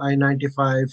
I-95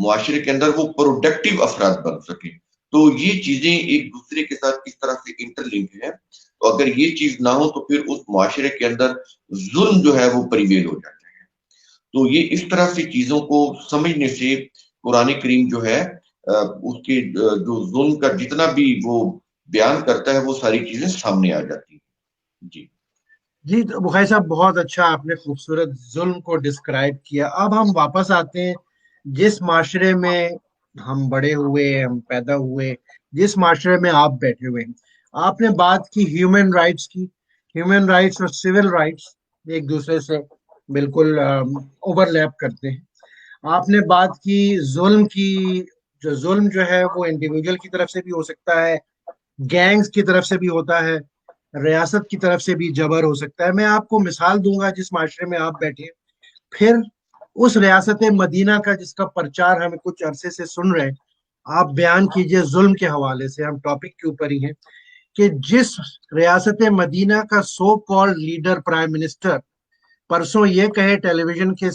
معاشرے کے اندر وہ پروڈکٹیو افراد بن سکیں. تو یہ چیزیں ایک دوسرے کے ساتھ کس طرح سے انٹر لنک ہیں. تو اگر یہ چیز نہ ہو تو پھر اس معاشرے کے اندر ظلم جو ہے وہ پریویل ہو جاتا ہے. تو یہ اس طرح سے چیزوں کو سمجھنے سے قرآن کریم جو ہے اس کے جو ظلم کا جتنا بھی وہ بیان کرتا ہے وہ ساری چیزیں سامنے آ جاتی ہیں. جی جی تو بخاری صاحب بہت اچھا آپ نے خوبصورت ظلم کو ڈسکرائب کیا. اب ہم واپس آتے ہیں جس معاشرے میں ہم بڑے ہوئے، ہم پیدا ہوئے، جس معاشرے میں آپ بیٹھے ہوئے ہیں. آپ نے بات کی ہیومن رائٹس کی. ہیومن رائٹس اور سول رائٹس ایک دوسرے سے بالکل اوور لیپ کرتے ہیں. آپ نے بات کی ظلم کی. جو ظلم جو ہے وہ انڈیویجول کی طرف سے بھی ہو سکتا ہے، گینگز کی طرف سے بھی ہوتا ہے، ریاست کی طرف سے بھی جبر ہو سکتا ہے. میں آپ کو مثال دوں گا جس معاشرے میں آپ بیٹھے. پھر اس ریاست مدینہ کا جس کا پرچار ہمیں کچھ عرصے سے سن رہے ہیں، آپ بیان کیجئے ظلم کے حوالے سے. ہم ٹاپک کے اوپر ہی ہیں کہ جس ریاست مدینہ کا so called leader prime minister پرسوں یہ کہے ٹیلی ویژن کے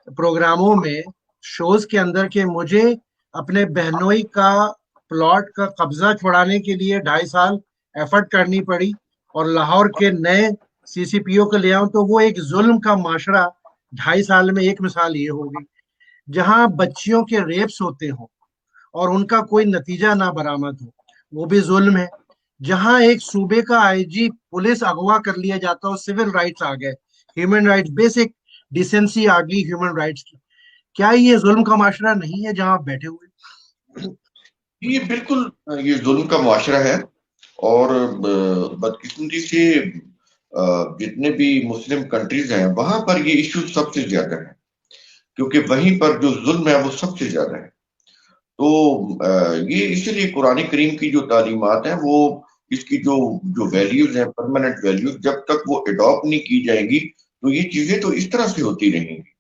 پروگراموں میں، شوز کے اندر، کہ مجھے اپنے بہنوئی کا پلاٹ کا قبضہ چھڑانے کے لیے 2.5 سال ایفرٹ کرنی پڑی اور لاہور کے نئے سی سی پی او کو لے آؤں، تو وہ ایک ظلم کا معاشرہ 2.5 سال میں ایک مثال یہ ہوگی. جہاں بچیوں کے ریپس ہوتے ہوں اور ان کا کوئی نتیجہ نہ برآمد ہو، وہ بھی ظلم ہے. جہاں ایک صوبے کا آئی جی پولیس اغوا کر لیا جاتا ہو، سول رائٹس آ گئے، ہیومن رائٹس، بیسک ڈیسنسی آ گئی ہیومن رائٹس کی. کیا یہ ظلم کا معاشرہ نہیں ہے جہاں آپ بیٹھے ہوئے؟ یہ بالکل یہ ظلم کا معاشرہ ہے. اور بدقسمتی سے جتنے بھی مسلم کنٹریز ہیں وہاں پر یہ ایشو سب سے زیادہ ہے، کیونکہ وہیں پر جو ظلم ہے وہ سب سے زیادہ ہے. تو یہ اسی لیے قرآن کریم کی جو تعلیمات ہیں وہ اس کی جو جو ویلیوز ہیں، پرماننٹ ویلیوز، جب تک وہ اڈاپٹ نہیں کی جائیں گی تو یہ چیزیں تو اس طرح سے ہوتی رہیں گی.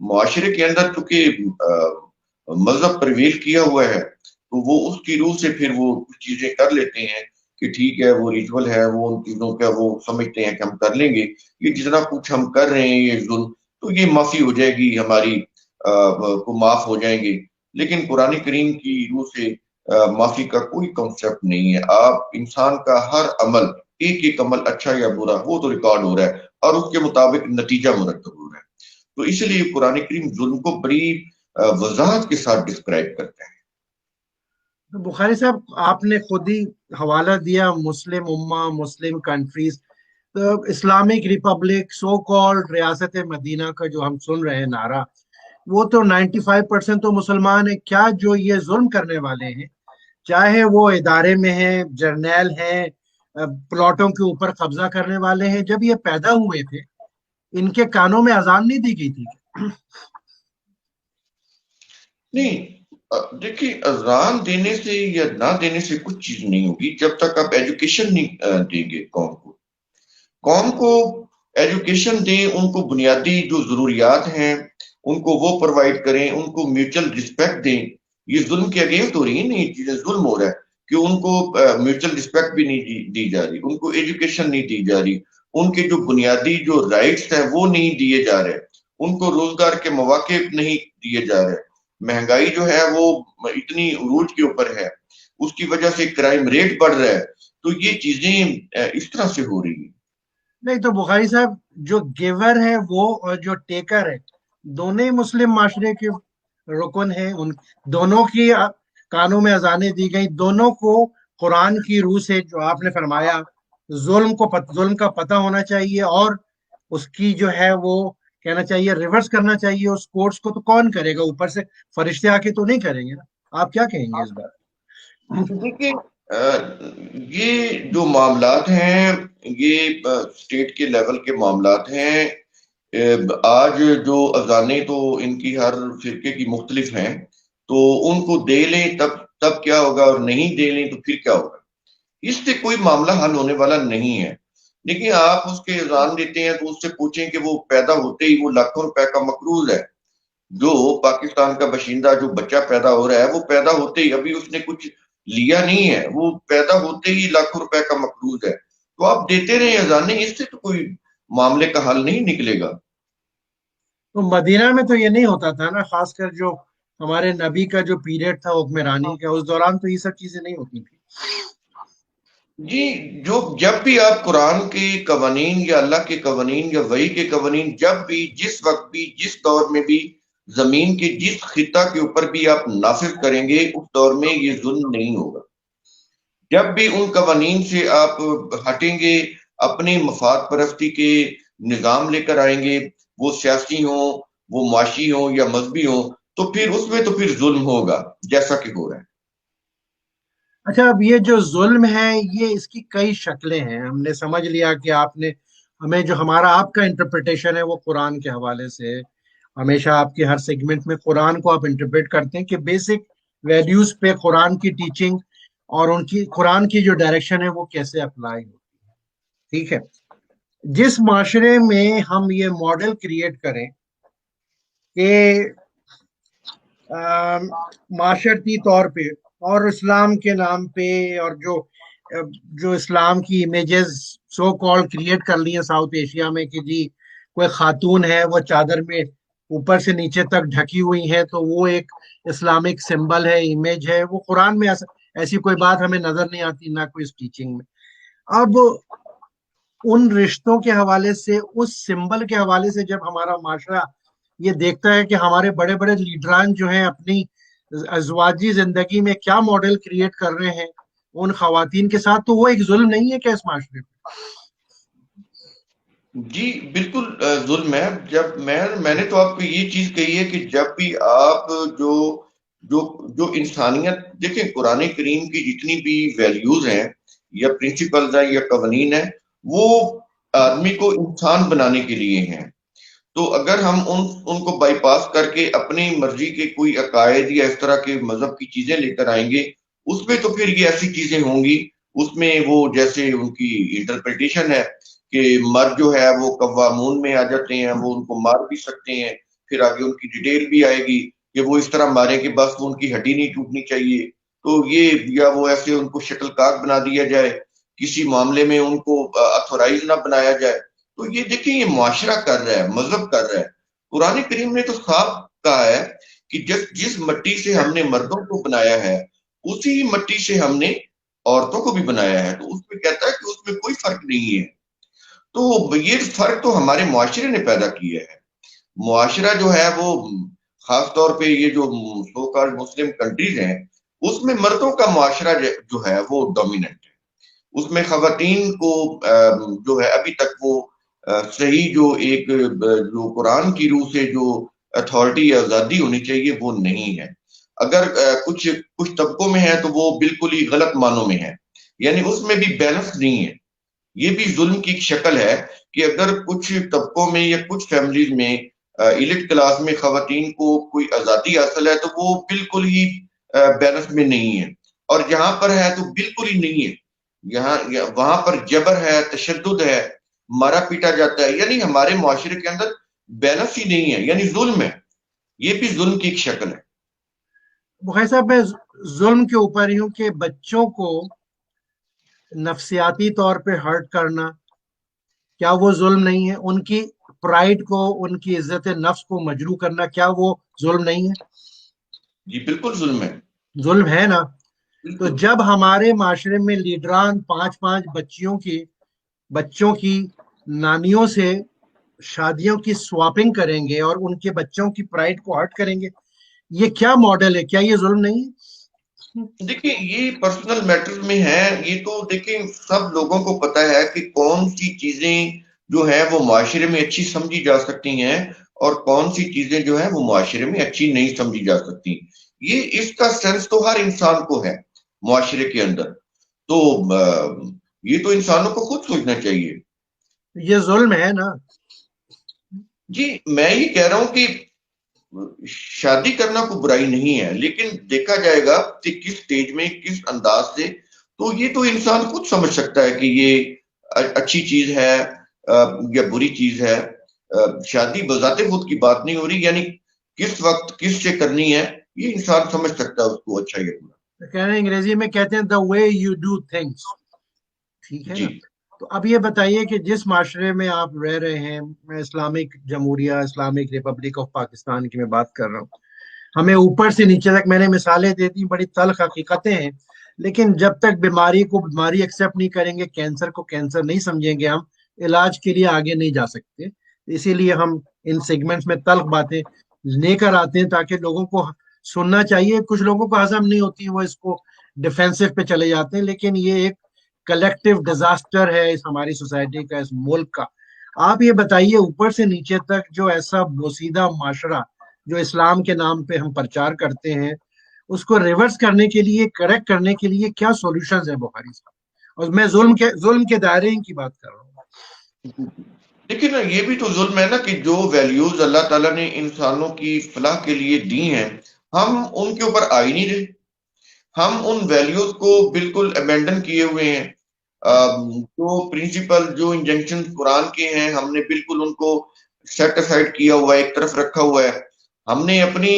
معاشرے کے اندر چونکہ مذہب پرویل کیا ہوا ہے تو وہ اس کی روح سے پھر وہ کچھ چیزیں کر لیتے ہیں کہ ٹھیک ہے وہ ریچول ہے، وہ ان چیزوں کا وہ سمجھتے ہیں کہ ہم کر لیں گے، یہ جتنا کچھ ہم کر رہے ہیں یہ ظلم، تو یہ معافی ہو جائے گی ہماری، کو معاف ہو جائیں گے. لیکن قرآن کریم کی روح سے معافی کا کوئی کنسپٹ نہیں ہے. آپ انسان کا ہر عمل، ایک ایک عمل اچھا یا برا، وہ تو ریکارڈ ہو رہا ہے اور اس کے مطابق نتیجہ مرتب ہو رہا ہے. تو اس لیے قرآن کریم ظلم کو بڑی وضاحت کے ساتھ ڈسکرائب کرتا ہے. بخاری صاحب آپ نے خود ہی حوالہ دیا مسلم امہ، مسلم کنٹریز. تو اسلامک ریپبلک سو کالڈ ریاست مدینہ کا جو ہم سن رہے ہیں نعرہ، وہ تو 95% تو مسلمان ہیں. کیا جو یہ ظلم کرنے والے ہیں، چاہے وہ ادارے میں ہیں، جرنیل ہیں، پلاٹوں کے اوپر قبضہ کرنے والے ہیں، جب یہ پیدا ہوئے تھے ان کے کانوں میں اذان نہیں دی گئی تھی؟ نہیں، دیکھیے اذان دینے سے یا نہ دینے سے کچھ چیز نہیں ہوگی جب تک آپ ایجوکیشن نہیں دیں گے قوم کو. قوم کو ایجوکیشن دیں، ان کو بنیادی جو ضروریات ہیں ان کو وہ پرووائڈ کریں، ان کو میوچل رسپیکٹ دیں. یہ ظلم کے اگینسٹ ہو رہی ہیں، نہیں چیزیں ظلم ہو رہا ہے کہ ان کو میوچل رسپیکٹ بھی نہیں دی جا رہی، ان کو ایجوکیشن نہیں دی جا رہی، ان کے جو بنیادی جو رائٹس ہیں وہ نہیں دیے جا رہے، ان کو روزگار کے مواقع نہیں دیے جا رہے. مہنگائی جو ہے وہ اتنی عروج کے اوپر ہے، اس کی وجہ سے کرائم ریٹ بڑھ رہا ہے. تو یہ چیزیں اس طرح سے ہو رہی ہیں. نہیں تو بخاری صاحب، جو گیور ہے وہ اور جو ٹیکر ہے، دونوں ہی مسلم معاشرے کے رکن ہیں. ان دونوں کی کانوں میں اذانیں دی گئی. دونوں کو قرآن کی روح سے جو آپ نے فرمایا ظلم کا پتہ ہونا چاہیے، اور اس کی جو ہے وہ کہنا چاہیے ریورس کرنا چاہیے اس کورس کو. تو کون کرے گا؟ اوپر سے فرشتے آ کے تو نہیں کریں گے نا. آپ کیا کہیں گے اس بات؟ دیکھیے یہ جو معاملات ہیں یہ اسٹیٹ کے لیول کے معاملات ہیں. آج جو اذانیں تو ان کی ہر فرقے کی مختلف ہیں، تو ان کو دے لیں تب کیا ہوگا، اور نہیں دے لیں تو پھر کیا ہوگا. اس سے کوئی معاملہ حل ہونے والا نہیں ہے. لیکن آپ اس کے اذان دیتے ہیں تو اس سے پوچھیں کہ وہ پیدا ہوتے ہی وہ لاکھوں روپے کا مقروض ہے. جو پاکستان کا باشندہ جو بچہ پیدا ہو رہا ہے وہ پیدا ہوتے ہی، ابھی اس نے کچھ لیا نہیں ہے، وہ پیدا ہوتے ہی لاکھوں روپے کا مقروض ہے. تو آپ دیتے رہے اذانیں، اس سے تو کوئی معاملے کا حل نہیں نکلے گا. تو مدینہ میں تو یہ نہیں ہوتا تھا نا، خاص کر جو ہمارے نبی کا جو پیریڈ تھا حکمرانی کا، اس دوران تو یہ سب چیزیں نہیں ہوتی تھی. جی، جب بھی آپ قرآن کے قوانین یا اللہ کے قوانین یا وحی کے قوانین، جب بھی جس وقت بھی جس دور میں بھی زمین کے جس خطہ کے اوپر بھی آپ نافذ کریں گے، اس دور میں یہ ظلم نہیں ہوگا. جب بھی ان قوانین سے آپ ہٹیں گے، اپنی مفاد پرستی کے نظام لے کر آئیں گے، وہ سیاسی ہوں، وہ معاشی ہوں یا مذہبی ہوں، تو پھر اس میں تو پھر ظلم ہوگا، جیسا کہ ہو رہا ہے. اچھا، اب یہ جو ظلم ہے، یہ اس کی کئی شکلیں ہیں. ہم نے سمجھ لیا کہ آپ نے ہمیں جو ہمارا آپ کا انٹرپریٹیشن ہے وہ قرآن کے حوالے سے ہے. ہمیشہ آپ کے ہر سیگمنٹ میں قرآن کو آپ انٹرپریٹ کرتے ہیں کہ بیسک ویلیوز پہ قرآن کی ٹیچنگ اور ان کی قرآن کی جو ڈائریکشن ہے وہ کیسے اپلائی ہوتی ہے. ٹھیک ہے. جس معاشرے میں ہم یہ ماڈل کریٹ کریں کہ معاشرتی طور پہ اور اسلام کے نام پہ، اور جو اسلام کی امیجز سو کال کریٹ کر لی ہیں ساؤتھ ایشیا میں کہ جی کوئی خاتون ہے وہ چادر میں اوپر سے نیچے تک ڈھکی ہوئی ہے تو وہ ایک اسلامک سمبل ہے، امیج ہے. وہ قرآن میں ایسی کوئی بات ہمیں نظر نہیں آتی، نہ کوئی اس ٹیچنگ میں. اب ان رشتوں کے حوالے سے، اس سمبل کے حوالے سے جب ہمارا معاشرہ یہ دیکھتا ہے کہ ہمارے بڑے بڑے لیڈران جو ہیں اپنی ازواجی زندگی میں کیا ماڈل کریٹ کر رہے ہیں ان خواتین کے ساتھ، تو وہ ایک ظلم نہیں ہے کیا اس معاشرے میں؟ جی بالکل ظلم ہے. جب میں نے تو آپ کو یہ چیز کہی ہے کہ جب بھی آپ جو جو جو انسانیت دیکھیں، قرآن کریم کی جتنی بھی ویلیوز ہیں یا پرنسپلز ہیں یا قوانین ہیں، وہ آدمی کو انسان بنانے کے لیے ہیں. تو اگر ہم ان کو بائی پاس کر کے اپنی مرضی کے کوئی عقائد یا اس طرح کے مذہب کی چیزیں لے کر آئیں گے، اس میں تو پھر یہ ایسی چیزیں ہوں گی. اس میں وہ جیسے ان کی انٹرپریٹیشن ہے کہ مرد جو ہے وہ قوامون میں آ جاتے ہیں، وہ ان کو مار بھی سکتے ہیں. پھر آگے ان کی ڈیٹیل بھی آئے گی کہ وہ اس طرح ماریں کہ بس ان کی ہڈی نہیں ٹوٹنی چاہیے. تو یہ یا وہ ایسے ان کو شکل کاک بنا دیا جائے، کسی معاملے میں ان کو اتھورائز نہ بنایا جائے. تو یہ دیکھیں، یہ معاشرہ کر رہا ہے، مذہب کر رہا ہے. قرآن کریم نے تو صاف کہا ہے کہ جس مٹی سے ہم نے مردوں کو بنایا ہے، اسی مٹی سے ہم نے عورتوں کو بھی بنایا ہے. تو اس میں کہتا ہے کہ اس میں کوئی فرق نہیں ہے. تو یہ فرق تو ہمارے معاشرے نے پیدا کیا ہے. معاشرہ جو ہے وہ خاص طور پہ یہ جو سو کالڈ مسلم کنٹریز ہیں، اس میں مردوں کا معاشرہ جو ہے وہ ڈومیننٹ ہے. اس میں خواتین کو جو ہے ابھی تک وہ صحیح جو ایک جو قرآن کی روح سے جو اتھارٹی یا آزادی ہونی چاہیے وہ نہیں ہے. اگر کچھ طبقوں میں ہے تو وہ بالکل ہی غلط معنوں میں ہے، یعنی اس میں بھی بیلنس نہیں ہے. یہ بھی ظلم کی ایک شکل ہے کہ اگر کچھ طبقوں میں یا کچھ فیملیز میں ایلٹ کلاس میں خواتین کو کوئی آزادی حاصل ہے تو وہ بالکل ہی بیلنس میں نہیں ہے، اور جہاں پر ہے تو بالکل ہی نہیں ہے. وہاں پر جبر ہے، تشدد ہے، مارا پیٹا جاتا ہے. یعنی ہمارے معاشرے کے اندر بیلنس ہی نہیں ہے، یعنی ظلم ہے. یہ بھی ظلم کی ایک شکل ہے. بخیر صاحب، میں ظلم کے اوپر ہی ہوں کہ بچوں کو نفسیاتی طور پہ ہرٹ کرنا، کیا وہ ظلم نہیں ہے؟ ان کی پرائڈ کو، ان کی عزت نفس کو مجروح کرنا، کیا وہ ظلم نہیں ہے؟ جی بالکل ظلم ہے. ظلم ہے نا. تو بالکل. جب ہمارے معاشرے میں لیڈران پانچ پانچ بچوں کی نانیوں سے شادیوں کی سواپنگ کریں گے اور ان کے بچوں کی پرائڈ کو ہرٹ کریں گے، یہ کیا ماڈل ہے؟ کیا یہ ظلم نہیں ہے؟ دیکھیں، یہ پرسنل میٹر میں ہے. یہ تو دیکھیں سب لوگوں کو پتا ہے کہ کون سی چیزیں جو ہیں وہ معاشرے میں اچھی سمجھی جا سکتی ہیں اور کون سی چیزیں جو ہیں وہ معاشرے میں اچھی نہیں سمجھی جا سکتی. یہ اس کا سینس تو ہر انسان کو ہے معاشرے کے اندر. تو یہ تو انسانوں کو خود سوچنا چاہیے. یہ ظلم ہے نا. جی میں یہ کہہ رہا ہوں کہ شادی کرنا کوئی برائی نہیں ہے، لیکن دیکھا جائے گا کہ کس سٹیج میں کس انداز سے. تو یہ تو انسان خود سمجھ سکتا ہے کہ یہ اچھی چیز ہے یا بری چیز ہے. شادی بذات خود کی بات نہیں ہو رہی، یعنی کس وقت کس سے کرنی ہے یہ انسان سمجھ سکتا ہے اس کو اچھا یا برا. کہہ رہے ہیں انگریزی میں کہتے ہیں دا وے یو ڈو تھنگس. ٹھیک ہے جی نا. تو اب یہ بتائیے کہ جس معاشرے میں آپ رہ رہے ہیں، میں اسلامک جمہوریہ، اسلامک ریپبلک آف پاکستان کی میں بات کر رہا ہوں، ہمیں اوپر سے نیچے تک میں نے مثالیں دے دی، بڑی تلخ حقیقتیں ہیں، لیکن جب تک بیماری کو بیماری ایکسیپٹ نہیں کریں گے، کینسر کو کینسر نہیں سمجھیں گے، ہم علاج کے لیے آگے نہیں جا سکتے۔ اسی لیے ہم ان سیگمنٹس میں تلخ باتیں لے کر آتے ہیں، تاکہ لوگوں کو سننا چاہیے۔ کچھ لوگوں کو ہضم نہیں ہوتی، وہ اس کو ڈیفینسو پہ چلے جاتے ہیں، لیکن یہ ایک کلیکٹیو ڈیزاسٹر ہے اس ہماری سوسائٹی کا، اس ملک کا۔ آپ یہ بتائیے، اوپر سے نیچے تک جو ایسا بوسیدہ معاشرہ جو اسلام کے نام پہ ہم پرچار کرتے ہیں، اس کو ریورس کرنے کے لیے، کریکٹ کرنے کے لیے کیا سولوشنز ہیں بخاری صاحب؟ اور میں ظلم کے دائرے کی بات کر رہا ہوں۔ دیکھیے نا، یہ بھی تو ظلم ہے نا کہ جو ویلیوز اللہ تعالیٰ نے انسانوں کی فلاح کے لیے دی ہیں، ہم ان کے اوپر آ ہی نہیں رہے۔ ہم ان ویلیوز کو بالکل ابینڈن کیے ہوئے ہیں۔ جو پرنسپل، جو انجنکشن قرآن کے ہیں، ہم نے بالکل ان کو سیٹ اسائڈ کیا ہوا ہے، ایک طرف رکھا ہوا ہے۔ ہم نے اپنی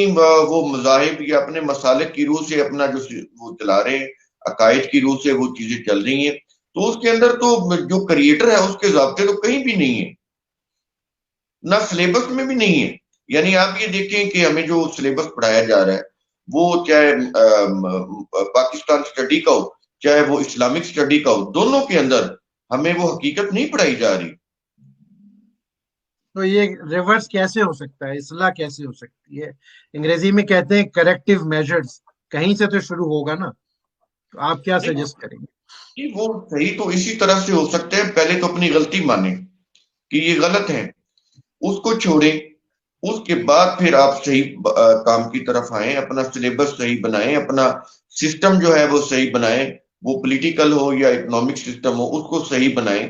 وہ مذاہب یا اپنے مسالک کی روح سے اپنا جو وہ چلا رہے ہیں، عقائد کی روح سے وہ چیزیں چل رہی ہیں، تو اس کے اندر تو جو کریٹر ہے اس کے ضابطے تو کہیں بھی نہیں ہے، نہ سلیبس میں بھی نہیں ہے۔ یعنی آپ یہ دیکھیں کہ ہمیں جو سلیبس پڑھایا جا رہا ہے، وہ چاہے پاکستان سٹڈی کا ہو، چاہے وہ اسلامک سٹڈی کا ہو، دونوں کے اندر ہمیں وہ حقیقت نہیں پڑھائی جا رہی۔ تو یہ ریورس کیسے ہو سکتا ہے، اصلاح کیسے ہو سکتی ہے؟ انگریزی میں کہتے ہیں کریکٹیو میجرز، کہیں سے تو شروع ہوگا نا، تو آپ کیا سجیسٹ کریں گے؟ نہیں، وہ صحیح تو اسی طرح سے ہو سکتے ہیں، پہلے تو اپنی غلطی مانیں کہ یہ غلط ہے، اس کو چھوڑیں، اس کے بعد پھر آپ صحیح کام کی طرف آئیں، اپنا سلیبس صحیح بنائیں، اپنا سسٹم جو ہے وہ صحیح بنائیں، وہ پولیٹیکل ہو یا اکنامک سسٹم ہو، اس کو صحیح بنائیں۔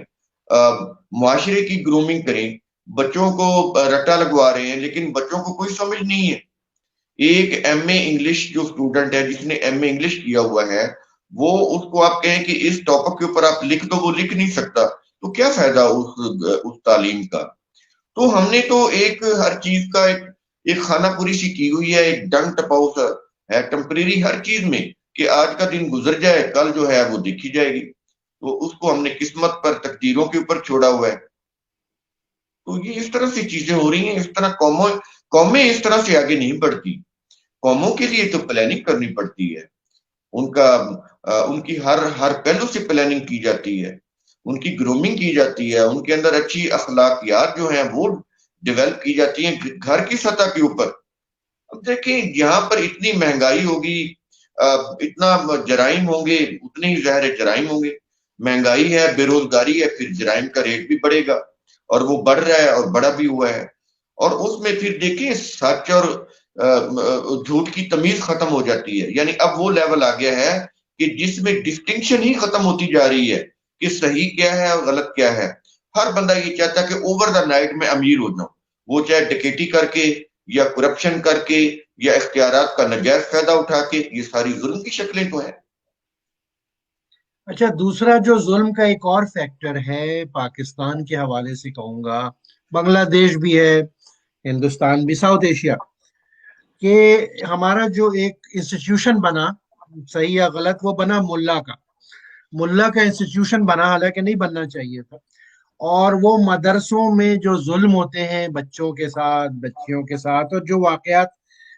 معاشرے کی گرومنگ کریں۔ بچوں کو رٹا لگوا رہے ہیں، لیکن بچوں کو کوئی سمجھ نہیں ہے۔ ایک ایم اے انگلش جو اسٹوڈنٹ ہے، جس نے ایم اے انگلش کیا ہوا ہے، وہ اس کو آپ کہیں کہ اس ٹاپک کے اوپر آپ لکھ دو، وہ لکھ نہیں سکتا، تو کیا فائدہ اس تعلیم کا؟ تو ہم نے تو ایک ہر چیز کا ایک خانہ پوری سی کی ہوئی ہے، ایک ڈنگ ٹپاؤ سا ہے ٹمپریری ہر چیز میں، کہ آج کا دن گزر جائے، کل جو ہے وہ دیکھی جائے گی۔ تو اس کو ہم نے قسمت پر، تقدیروں کے اوپر چھوڑا ہوا ہے۔ تو یہ اس طرح سے چیزیں ہو رہی ہیں، اس طرح قومیں اس طرح سے آگے نہیں بڑھتی۔ قوموں کے لیے تو پلاننگ کرنی پڑتی ہے، ان کی ہر پہلو سے پلاننگ کی جاتی ہے، ان کی گرومنگ کی جاتی ہے، ان کے اندر اچھی اخلاقیات جو ہیں وہ ڈیولپ کی جاتی ہیں گھر کی سطح کے اوپر۔ اب دیکھیں، یہاں پر اتنی مہنگائی ہوگی، اتنا جرائم ہوں گے، اتنے ہی ظاہر جرائم ہوں گے۔ مہنگائی ہے، بے روزگاری ہے، پھر جرائم کا ریٹ بھی بڑھے گا، اور وہ بڑھ رہا ہے اور بڑا بھی ہوا ہے۔ اور اس میں پھر دیکھیں سچ اور جھوٹ کی تمیز ختم ہو جاتی ہے۔ یعنی اب وہ لیول آ گیا ہے کہ جس میں ڈسٹنکشن ہی ختم ہوتی جا رہی ہے کہ صحیح کیا ہے اور غلط کیا ہے۔ ہر بندہ یہ چاہتا ہے کہ اوور دا نائٹ میں امیر ہو جاؤں، وہ چاہے ڈکیٹی کر کے یا کرپشن کر کے یا اختیارات کا ناجائز فائدہ اٹھا کے۔ یہ ساری ظلم کی شکلیں تو ہیں۔ اچھا، دوسرا جو ظلم کا ایک اور فیکٹر ہے، پاکستان کے حوالے سے کہوں گا، بنگلہ دیش بھی ہے، ہندوستان بھی، ساؤتھ ایشیا، کہ ہمارا جو ایک انسٹیٹیوشن بنا، صحیح یا غلط، وہ بنا ملا کا انسٹیٹیوشن بنا، حالانکہ نہیں بننا چاہیے تھا۔ اور وہ مدرسوں میں جو ظلم ہوتے ہیں بچوں کے ساتھ، بچیوں کے ساتھ، اور جو واقعات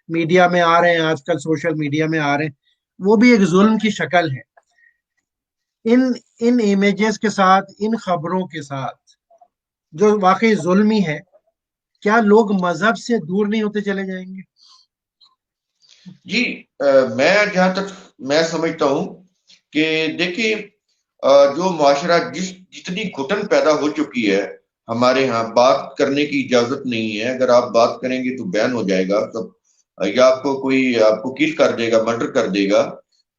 میڈیا میں آ رہے ہیں آج کل، سوشل میڈیا میں آ رہے ہیں، وہ بھی ایک ظلم کی شکل ہے۔ ان ان امیجز کے ساتھ، ان خبروں کے ساتھ، جو واقعی ظلمی ہے، کیا لوگ مذہب سے دور نہیں ہوتے چلے جائیں گے؟ جی، میں جہاں تک میں سمجھتا ہوں کہ دیکھیں، جو معاشرہ جتنی گھٹن پیدا ہو چکی ہے، ہمارے ہاں بات کرنے کی اجازت نہیں ہے۔ اگر آپ بات کریں گے تو بین ہو جائے گا سب، یا آپ کو کل کر دے گا، مرڈر کر دے گا۔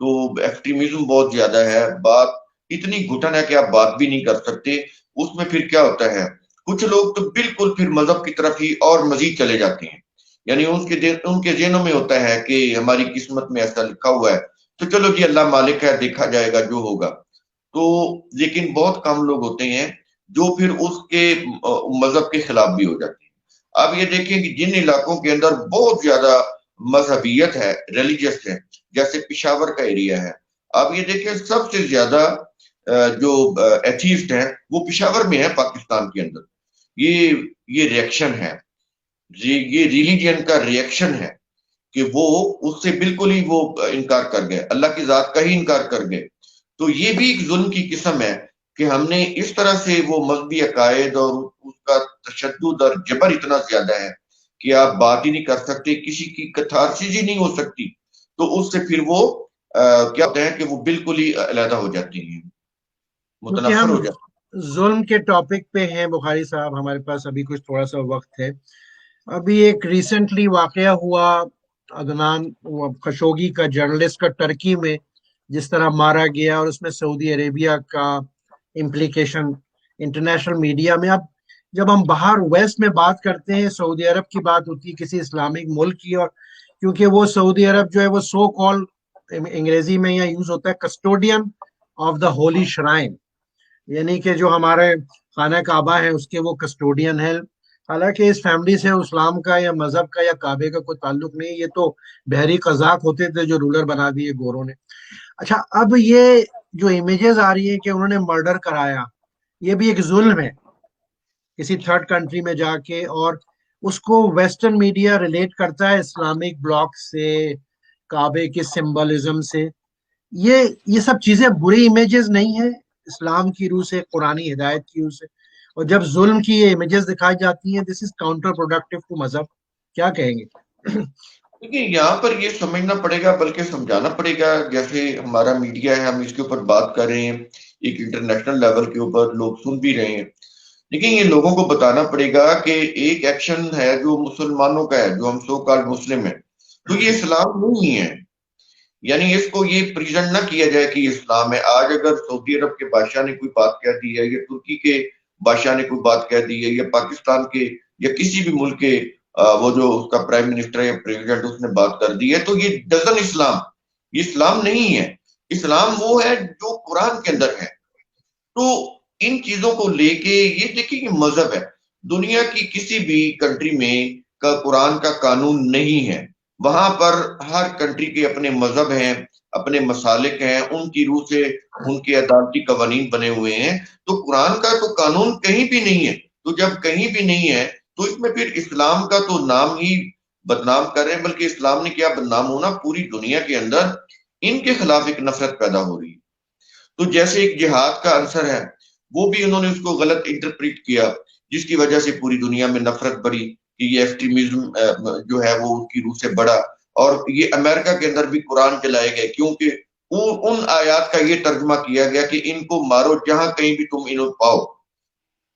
تو ایکسٹریمزم بہت زیادہ ہے، بات اتنی گھٹن ہے کہ آپ بات بھی نہیں کر سکتے۔ اس میں پھر کیا ہوتا ہے، کچھ لوگ تو بالکل پھر مذہب کی طرف ہی اور مزید چلے جاتے ہیں۔ یعنی ان کے ذہنوں میں ہوتا ہے کہ ہماری قسمت میں ایسا لکھا ہوا ہے، تو چلو جی اللہ مالک ہے، دیکھا جائے گا جو ہوگا۔ تو لیکن بہت کم لوگ ہوتے ہیں جو پھر اس کے مذہب کے خلاف بھی ہو جاتے ہیں۔ آپ یہ دیکھیں کہ جن علاقوں کے اندر بہت زیادہ مذہبیت ہے، ریلیجس ہے، جیسے پشاور کا ایریا ہے، آپ یہ دیکھیں سب سے زیادہ جو ایتھیسٹ ہیں وہ پشاور میں ہے، پاکستان کے اندر۔ یہ ریئیکشن ہے، یہ ریلیجن کا ریئیکشن ہے کہ وہ اس سے بالکل ہی وہ انکار کر گئے، اللہ کی ذات کا ہی انکار کر گئے. تو یہ بھی ایک ظلم کی قسم ہے کہ ہم نے اس طرح سے وہ مذہبی عقائد اور اس کا تشدد اور جبر اتنا زیادہ ہے کہ آپ بات ہی نہیں کر سکتے، کسی کی کتھارسس ہی نہیں ہو سکتی. تو اس سے پھر وہ کیا ہوتا ہے کہ وہ بالکل ہی علیحدہ ہو جاتی ہیں، کیونکہ متنفر ہم ہو جاتی ظلم کے ٹاپک پہ ہیں بخاری صاحب، ہمارے پاس ابھی کچھ تھوڑا سا وقت ہے. ابھی ایک ریسنٹلی واقعہ ہوا، عدنان خشوگی کا، جرنلسٹ کا، ٹرکی میں جس طرح مارا گیا، اور اس میں سعودی عربیہ کا امپلیکیشن انٹرنیشنل میڈیا میں. اب جب ہم باہر ویسٹ میں بات کرتے ہیں، سعودی عرب کی بات ہوتی ہے، کسی اسلامک ملک کی، اور کیونکہ وہ سعودی عرب جو ہے وہ سو کال انگریزی میں یہاں یوز ہوتا ہے custodian of the holy shrine, یعنی کہ جو ہمارے خانہ کعبہ ہے اس کے وہ کسٹوڈین ہے. حالانکہ اس فیملی سے اسلام کا یا مذہب کا یا کعبے کا کوئی تعلق نہیں، یہ تو بحری قزاق ہوتے تھے جو رولر بنا دیے گوروں نے. اچھا، اب یہ جو امیجز آ رہی ہیں کہ انہوں نے مرڈر کرایا، یہ بھی ایک ظلم ہے کسی تھرڈ کنٹری میں جا کے، اور اس کو ویسٹرن میڈیا ریلیٹ کرتا ہے اسلامک بلاک سے، کعبے کے سمبلزم سے. یہ سب چیزیں بری امیجز نہیں ہیں اسلام کی روح سے، قرآنی ہدایت کی روح سے؟ اور جب ظلم کی یہ امیجز دکھائی جاتی ہیں، دس از کاؤنٹر پروڈکٹیو ٹو مذہب. کیا کہیں گے؟ دیکھیے یہاں پر یہ سمجھنا پڑے گا، بلکہ سمجھانا پڑے گا. جیسے ہمارا میڈیا ہے، ہم اس کے اوپر بات کر رہے ہیں، ایک انٹرنیشنل لیول کے اوپر لوگ سن بھی رہے ہیں، لیکن یہ لوگوں کو بتانا پڑے گا کہ ایک ایکشن ہے جو مسلمانوں کا ہے، جو ہم سو کال مسلم ہیں، تو یہ اسلام نہیں ہے. یعنی اس کو یہ پریزنٹ نہ کیا جائے کہ یہ اسلام ہے. آج اگر سعودی عرب کے بادشاہ نے کوئی بات کہہ دی ہے، یا ترکی کے بادشاہ نے کوئی بات کہہ دی ہے، یا پاکستان کے یا کسی بھی ملک کے وہ جو اس کا پرائم منسٹر یا پریزیڈنٹ اس نے بات کر دی ہے، تو یہ ڈزن اسلام، یہ اسلام نہیں ہے. اسلام وہ ہے جو قرآن کے اندر ہے. تو ان چیزوں کو لے کے یہ دیکھیں کہ مذہب ہے، دنیا کی کسی بھی کنٹری میں کا قرآن کا قانون نہیں ہے. وہاں پر ہر کنٹری کے اپنے مذہب ہیں، اپنے مسالک ہیں، ان کی روح سے ان کے عدالتی قوانین بنے ہوئے ہیں. تو قرآن کا تو قانون کہیں بھی نہیں ہے. تو جب کہیں بھی نہیں ہے تو اس میں پھر اسلام کا تو نام ہی بدنام کر رہے ہیں. بلکہ اسلام نے کیا بدنام ہونا، پوری دنیا کے اندر ان کے خلاف ایک نفرت پیدا ہو رہی ہے. تو جیسے ایک جہاد کا عنصر ہے، وہ بھی انہوں نے اس کو غلط انٹرپریٹ کیا، جس کی وجہ سے پوری دنیا میں نفرت بڑھی کہ یہ ایکسٹریمزم جو ہے وہ اس کی روح سے بڑھا. اور یہ امریکہ کے اندر بھی قرآن چلائے گئے، کیونکہ ان آیات کا یہ ترجمہ کیا گیا کہ ان کو مارو، جہاں کہیں بھی تم انہیں پاؤ،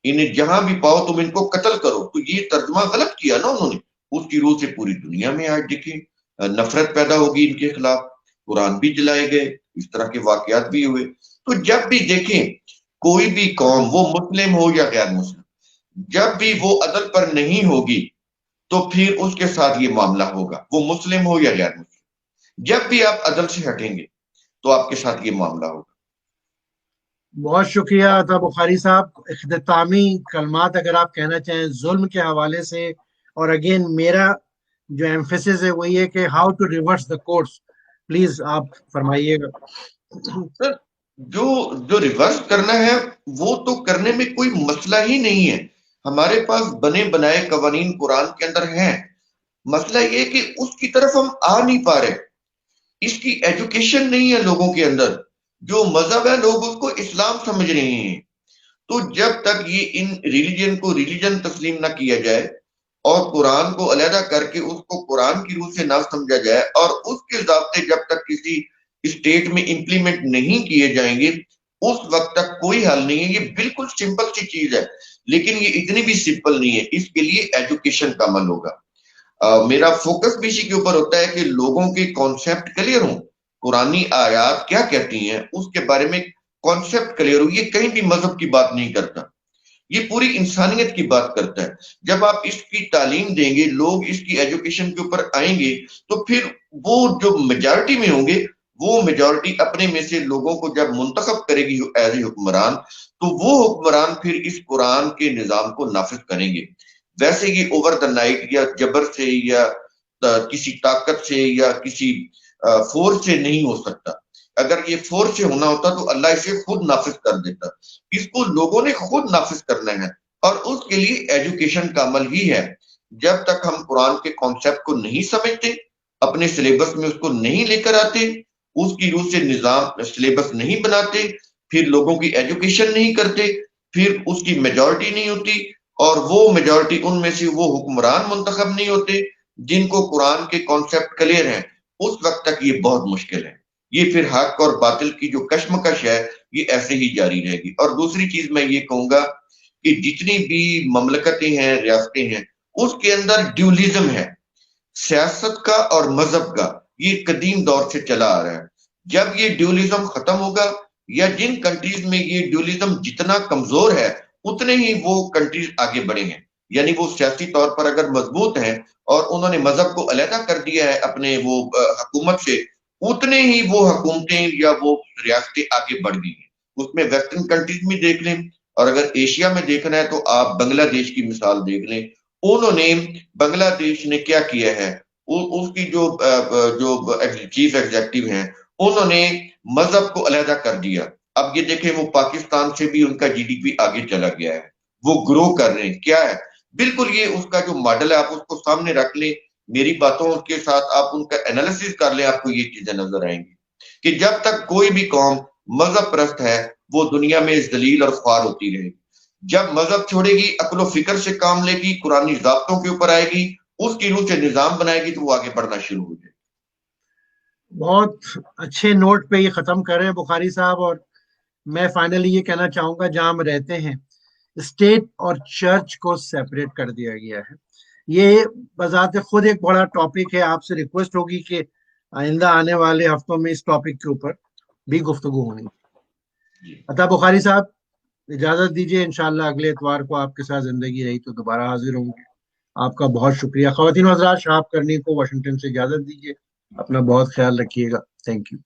انہیں جہاں بھی پاؤ تم ان کو قتل کرو. تو یہ ترجمہ غلط کیا نا انہوں نے. اس کی روح سے پوری دنیا میں آج دیکھیں نفرت پیدا ہوگی ان کے خلاف، قرآن بھی جلائے گئے، اس طرح کے واقعات بھی ہوئے. تو جب بھی دیکھیں کوئی بھی قوم، وہ مسلم ہو یا غیر مسلم، جب بھی وہ عدل پر نہیں ہوگی تو پھر اس کے ساتھ یہ معاملہ ہوگا، وہ مسلم ہو یا غیر مسلم. جب بھی آپ عدل سے ہٹیں گے تو آپ کے ساتھ یہ معاملہ ہوگا. بہت شکریہ عطا بخاری صاحب. اختتامی کلمات اگر آپ کہنا چاہیں ظلم کے حوالے سے، اور اگین میرا جو ایمفیسس ہے وہ یہ کہ how to reverse the course, please آپ فرمائیے گا. سر جو ریورس کرنا ہے وہ تو کرنے میں کوئی مسئلہ ہی نہیں ہے. ہمارے پاس بنے بنائے قوانین قرآن کے اندر ہیں. مسئلہ یہ کہ اس کی طرف ہم آ نہیں پا رہے، اس کی ایجوکیشن نہیں ہے لوگوں کے اندر. جو مذہب ہے لوگ اس کو اسلام سمجھ رہے ہیں. تو جب تک یہ ان ریلیجن کو ریلیجن تسلیم نہ کیا جائے اور قرآن کو علیحدہ کر کے اس کو قرآن کی روح سے نہ سمجھا جائے، اور اس کے ضابطے جب تک کسی اسٹیٹ میں امپلیمنٹ نہیں کیے جائیں گے، اس وقت تک کوئی حل نہیں ہے. یہ بالکل سمپل سی چیز ہے، لیکن یہ اتنی بھی سمپل نہیں ہے. اس کے لیے ایجوکیشن کا عمل ہوگا. میرا فوکس بھی اسی کے اوپر ہوتا ہے کہ لوگوں کے کانسیپٹ کلیئر ہوں، قرآنی آیات کیا کہتی ہیں اس کے بارے میں کانسیپٹ کلیئر ہو. یہ کہیں بھی مذہب کی بات نہیں کرتا، یہ پوری انسانیت کی بات کرتا ہے. جب آپ اس کی تعلیم دیں گے، لوگ اس کی ایجوکیشن کے اوپر آئیں گے، تو پھر وہ جو میجارٹی میں ہوں گے، وہ میجارٹی اپنے میں سے لوگوں کو جب منتخب کرے گی ایز اے حکمران، تو وہ حکمران پھر اس قرآن کے نظام کو نافذ کریں گے. ویسے یہ اوور دا نائٹ یا جبر سے یا کسی طاقت سے یا کسی فورس سے نہیں ہو سکتا. اگر یہ فورس سے ہونا ہوتا تو اللہ اسے خود نافذ کر دیتا. اس کو لوگوں نے خود نافذ کرنا ہے، اور اس کے لیے ایجوکیشن کا عمل ہی ہے. جب تک ہم قرآن کے کانسیپٹ کو نہیں سمجھتے اپنے سلیبس میں اس کو نہیں لے کر آتے، اس کی روح سے نظام سلیبس نہیں بناتے، پھر لوگوں کی ایجوکیشن نہیں کرتے، پھر اس کی میجورٹی نہیں ہوتی، اور وہ میجورٹی ان میں سے وہ حکمران منتخب نہیں ہوتے جن کو قرآن کے کانسیپٹ کلیئر ہیں، اس وقت تک یہ بہت مشکل ہے۔ یہ پھر حق اور باطل کی جو کشمکش ہے یہ ایسے ہی جاری رہے گی۔ اور دوسری چیز میں یہ کہوں گا کہ جتنی بھی مملکتیں ہیں، ریاستیں ہیں، اس کے اندر ڈیولیزم ہے، سیاست کا اور مذہب کا، یہ قدیم دور سے چلا آ رہا ہے۔ جب یہ ڈیولیزم ختم ہوگا، یا جن کنٹریز میں یہ ڈیولیزم جتنا کمزور ہے اتنے ہی وہ کنٹریز آگے بڑھے ہیں، یعنی وہ سیاسی طور پر اگر مضبوط ہیں اور انہوں نے مذہب کو علیحدہ کر دیا ہے اپنے وہ حکومت سے، اتنے ہی وہ حکومتیں یا وہ ریاستیں آگے بڑھ گئی ہیں۔ اس میں ویسٹرن کنٹریز میں دیکھ لیں، اور اگر ایشیا میں دیکھنا ہے تو آپ بنگلہ دیش کی مثال دیکھ لیں۔ انہوں نے بنگلہ دیش نے کیا کیا ہے، اس کی جو چیف ایگزیکٹو ہیں انہوں نے مذہب کو علیحدہ کر دیا۔ اب یہ دیکھیں وہ پاکستان سے بھی ان کا جی ڈی پی آگے چلا گیا ہے، وہ گرو کر رہے ہیں۔ کیا ہے بالکل یہ اس کا جو ماڈل ہے، آپ اس کو سامنے رکھ لیں، میری باتوں کے ساتھ آپ ان کا انالیسس کر لیں، آپ کو یہ چیزیں نظر آئیں گی کہ جب تک کوئی بھی قوم مذہب پرست ہے وہ دنیا میں ذلیل اور خوار ہوتی رہے گی۔ جب مذہب چھوڑے گی، عقل و فکر سے کام لے گی، قرآنی ضابطوں کے اوپر آئے گی، اس کی روح سے نظام بنائے گی، تو وہ آگے بڑھنا شروع ہو جائے گی۔ بہت اچھے نوٹ پہ یہ ختم کر رہے ہیں بخاری صاحب، اور میں فائنلی یہ کہنا چاہوں گا جہاں ہم رہتے ہیں اسٹیٹ اور چرچ کو سیپریٹ کر دیا گیا ہے۔ یہ بذات خود ایک بڑا ٹاپک ہے، آپ سے ریکویسٹ ہوگی کہ آئندہ آنے والے ہفتوں میں اس ٹاپک کے اوپر بھی گفتگو ہونی۔ عطا بخاری صاحب اجازت دیجیے، انشاءاللہ اگلے اتوار کو آپ کے ساتھ زندگی رہی تو دوبارہ حاضر ہوں گے۔ آپ کا بہت شکریہ۔ خواتین و حضرات، شہاب کرنی کو واشنگٹن سے اجازت دیجیے، اپنا بہت خیال رکھیے گا۔ Thank you.